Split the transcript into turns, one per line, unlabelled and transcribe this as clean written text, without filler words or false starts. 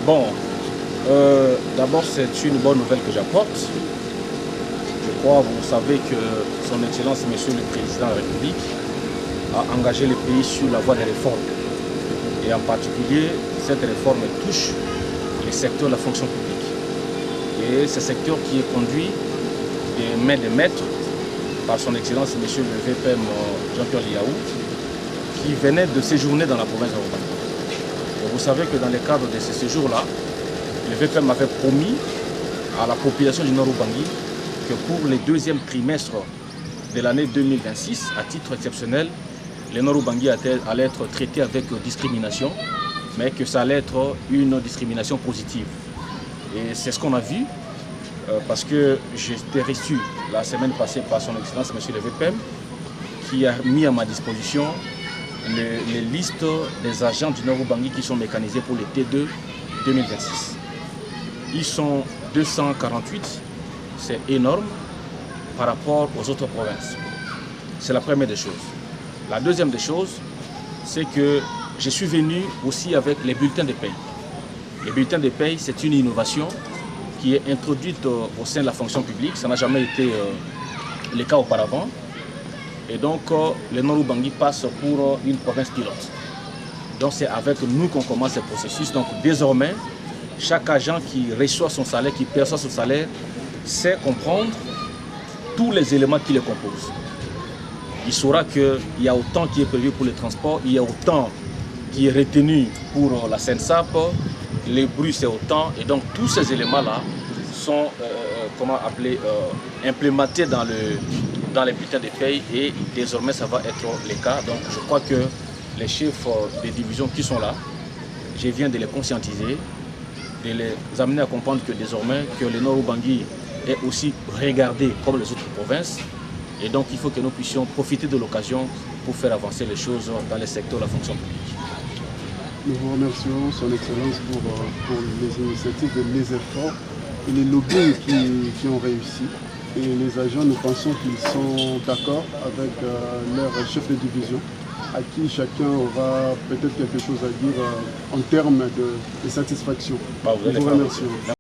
Bon, d'abord c'est une bonne nouvelle que j'apporte. Je crois, vous savez que son Excellence, Monsieur le Président de la République, a engagé le pays sur la voie des réformes. Et en particulier, cette réforme touche le secteur de la fonction publique. Et ce secteur qui est conduit des mains de maître par son Excellence, Monsieur le VPM Jean-Pierre Liaou, qui venait de séjourner dans la province de Ubangi. Vous savez que dans le cadre de ce séjour-là, le VPM avait promis à la population du Nord Ubangi que pour le deuxième trimestre de l'année 2026, à titre exceptionnel, le Nord Ubangi allait être traité avec discrimination, mais que ça allait être une discrimination positive. Et c'est ce qu'on a vu, parce que j'ai été reçu la semaine passée par son Excellence, M. le VPM, qui a mis à ma disposition les listes des agents du Nord Ubangi qui sont mécanisés pour le T2 2026. Ils sont 248, c'est énorme par rapport aux autres provinces. C'est la première des choses. La deuxième des choses, c'est que je suis venu aussi avec les bulletins de paye. Les bulletins de paye, c'est une innovation qui est introduite au sein de la fonction publique. Ça n'a jamais été le cas auparavant. Et donc, le Nord Ubangi passe pour une province pilote. Donc, c'est avec nous qu'on commence ce processus. Donc, désormais, chaque agent qui reçoit son salaire, qui perçoit son salaire, sait comprendre tous les éléments qui le composent. Il saura qu'il y a autant qui est prévu pour le transport, il y a autant qui est retenu pour la SENSAP, les bruits c'est autant, et donc tous ces éléments-là sont implémentés dans les bulletins de paye, et désormais ça va être le cas. Donc je crois que les chefs des divisions qui sont là, je viens de les conscientiser, de les amener à comprendre que désormais que le Nord Ubangi est aussi regardé comme les autres provinces. Et donc il faut que nous puissions profiter de l'occasion pour faire avancer les choses dans le secteur de la fonction publique.
Nous vous remercions, Son Excellence, pour les initiatives et les efforts et les lobbying qui ont réussi. Et les agents, nous pensons qu'ils sont d'accord avec leur chef de division, à qui chacun aura peut-être quelque chose à dire en termes de satisfaction. Nous vous remercions.